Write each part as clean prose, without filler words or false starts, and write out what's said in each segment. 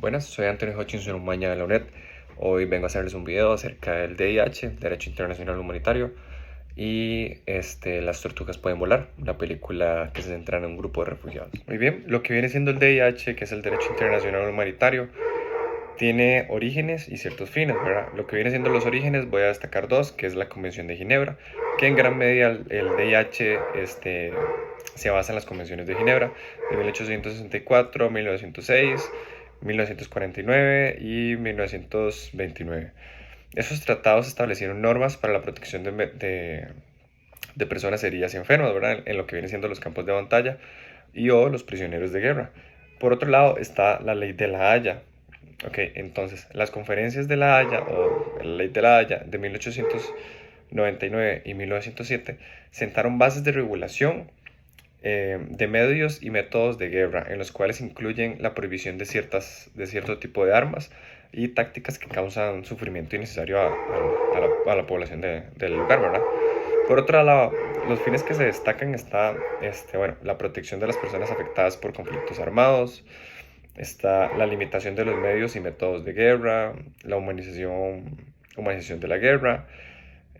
Buenas, soy Anthony Hutchinson Umaña de la UNED. Hoy vengo a hacerles un video acerca del DIH, Derecho Internacional Humanitario, y Las tortugas pueden volar, la película que se centra en un grupo de refugiados. Muy bien, lo que viene siendo el DIH, que es el Derecho Internacional Humanitario, tiene orígenes y ciertos fines, ¿verdad? Lo que viene siendo los orígenes, voy a destacar dos, que es la Convención de Ginebra, que en gran medida el DIH se basa en las convenciones de Ginebra de 1864, 1906, 1949 y 1929. Esos tratados establecieron normas para la protección de personas heridas y enfermas, ¿verdad? En lo que viene siendo los campos de batalla y o los prisioneros de guerra. Por otro lado está la ley de la Haya. Ok, entonces las conferencias de la Haya o la ley de la Haya de 1899 y 1907 sentaron bases de regulación de medios y métodos de guerra, en los cuales incluyen la prohibición de cierto tipo de armas y tácticas que causan sufrimiento innecesario a la población del lugar, ¿verdad? Por otro lado, los fines que se destacan está, la protección de las personas afectadas por conflictos armados, está la limitación de los medios y métodos de guerra, la humanización de la guerra,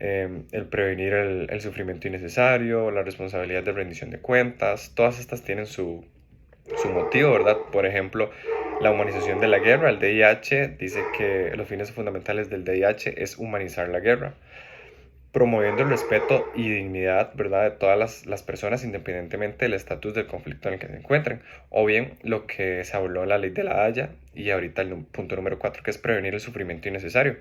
el prevenir el sufrimiento innecesario, la responsabilidad de rendición de cuentas. Todas estas tienen su motivo, ¿verdad? Por ejemplo, la humanización de la guerra, el DIH, dice que los fines fundamentales del DIH es humanizar la guerra, promoviendo el respeto y dignidad, ¿verdad?, de todas las personas, independientemente del estatus del conflicto en el que se encuentren, o bien lo que se habló en la ley de la Haya y ahorita el punto número 4, que es prevenir el sufrimiento innecesario.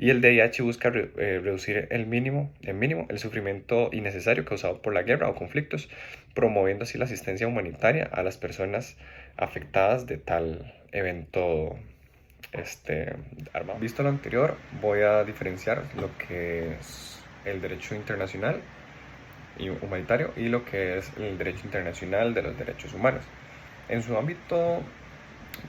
Y el DIH busca reducir el sufrimiento innecesario causado por la guerra o conflictos, promoviendo así la asistencia humanitaria a las personas afectadas de tal evento armado. Visto lo anterior, voy a diferenciar lo que es el derecho internacional y humanitario y lo que es el derecho internacional de los derechos humanos. En su ámbito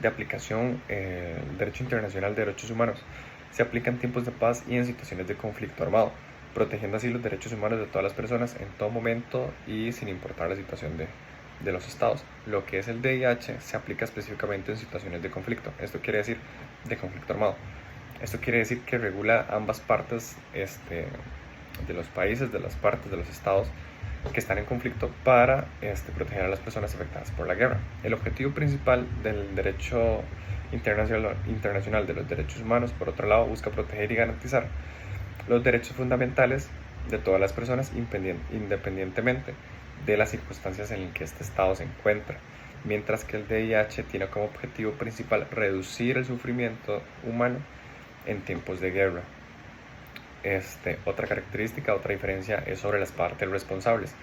de aplicación, el derecho internacional de derechos humanos se aplica en tiempos de paz y en situaciones de conflicto armado, protegiendo así los derechos humanos de todas las personas en todo momento y sin importar la situación de los estados. Lo que es el DIH se aplica específicamente en situaciones de conflicto. Esto quiere decir de conflicto armado. Esto quiere decir que regula ambas partes de los países, de las partes de los estados que están en conflicto para proteger a las personas afectadas por la guerra. El objetivo principal del derecho internacional de los derechos humanos, por otro lado, busca proteger y garantizar los derechos fundamentales de todas las personas independientemente de las circunstancias en las que este estado se encuentra, mientras que el DIH tiene como objetivo principal reducir el sufrimiento humano en tiempos de guerra. Otra característica, otra diferencia es sobre las partes responsables.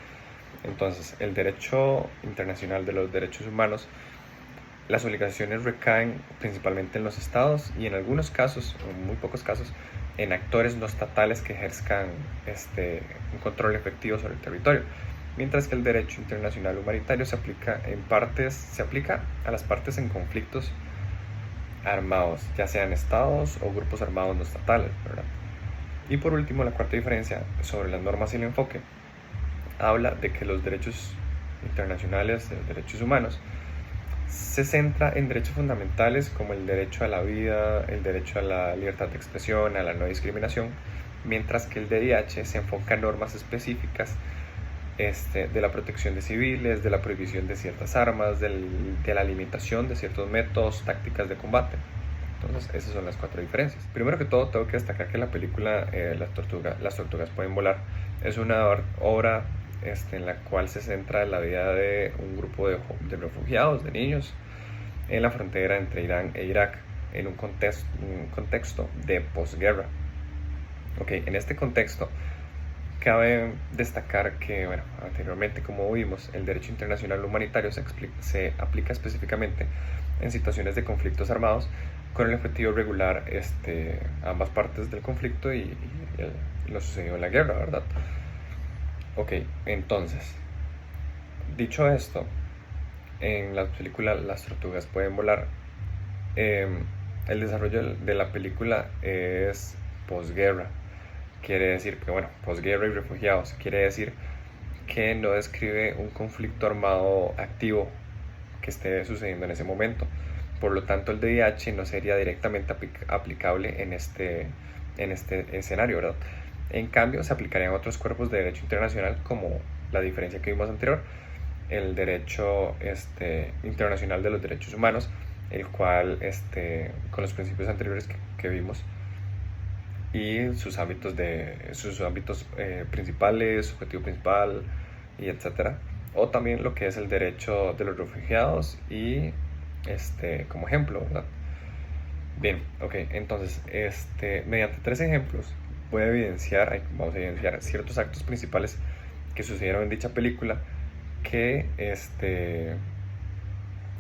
Entonces, el derecho internacional de los derechos humanos, las obligaciones recaen principalmente en los estados y en algunos casos, en muy pocos casos, en actores no estatales que ejerzcan un control efectivo sobre el territorio, mientras que el derecho internacional humanitario se aplica a las partes en conflictos armados, ya sean estados o grupos armados no estatales, ¿verdad? Y por último, la cuarta diferencia sobre las normas y el enfoque habla de que los derechos internacionales de los derechos humanos se centra en derechos fundamentales como el derecho a la vida, el derecho a la libertad de expresión, a la no discriminación, mientras que el DIH se enfoca en normas específicas de la protección de civiles, de la prohibición de ciertas armas, de la limitación de ciertos métodos, tácticas de combate. Entonces, esas son las cuatro diferencias. Primero que todo, tengo que destacar que la película Las tortugas pueden volar es una obra en la cual se centra en la vida de un grupo de refugiados, de niños, en la frontera entre Irán e Irak, en un contexto de posguerra. Okay, en este contexto, cabe destacar que, bueno, anteriormente, como vimos, el derecho internacional humanitario se aplica específicamente en situaciones de conflictos armados con el objetivo de regular ambas partes del conflicto y lo sucedido en la guerra, ¿verdad? Ok, entonces, dicho esto, en la película Las tortugas pueden volar, el desarrollo de la película es posguerra. Quiere decir que, bueno, posguerra y refugiados, quiere decir que no describe un conflicto armado activo que esté sucediendo en ese momento, Por lo tanto, el DIH no sería directamente aplicable en este escenario, ¿verdad? En cambio, se aplicarían otros cuerpos de derecho internacional, como la diferencia que vimos anterior, el derecho internacional de los derechos humanos, el cual, con los principios anteriores que vimos, y sus ámbitos principales, objetivo principal, y etcétera. O también lo que es el derecho de los refugiados y como ejemplo, ¿verdad? Bien, ok, entonces, mediante 3 ejemplos vamos a evidenciar ciertos actos principales que sucedieron en dicha película que,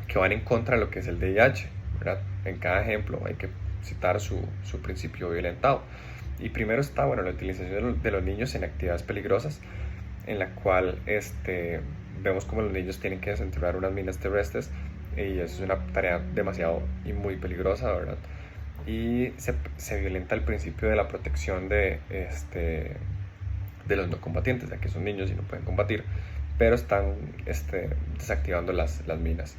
que van en contra de lo que es el DIH, ¿verdad? En cada ejemplo hay que citar su principio violentado. Y primero está, bueno, la utilización de los niños en actividades peligrosas, en la cual vemos como los niños tienen que desenterrar unas minas terrestres, y eso es una tarea demasiado y muy peligrosa, ¿verdad? Y se violenta el principio de la protección de los no combatientes, ya que son niños y no pueden combatir, pero están desactivando las minas.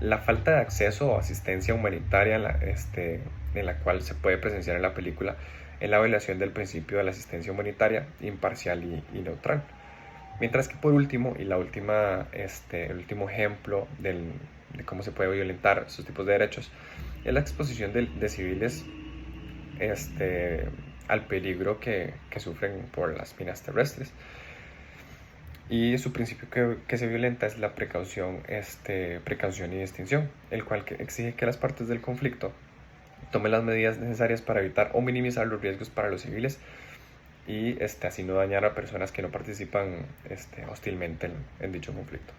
La falta de acceso o asistencia humanitaria en la cual se puede presenciar en la película es la violación del principio de la asistencia humanitaria imparcial y neutral. Mientras que por último, y el último ejemplo de cómo se puede violentar estos tipos de derechos, es la exposición de civiles al peligro que sufren por las minas terrestres. Y su principio que se violenta es la precaución y distinción, el cual exige que las partes del conflicto tomen las medidas necesarias para evitar o minimizar los riesgos para los civiles, y así no dañar a personas que no participan hostilmente en dicho conflicto.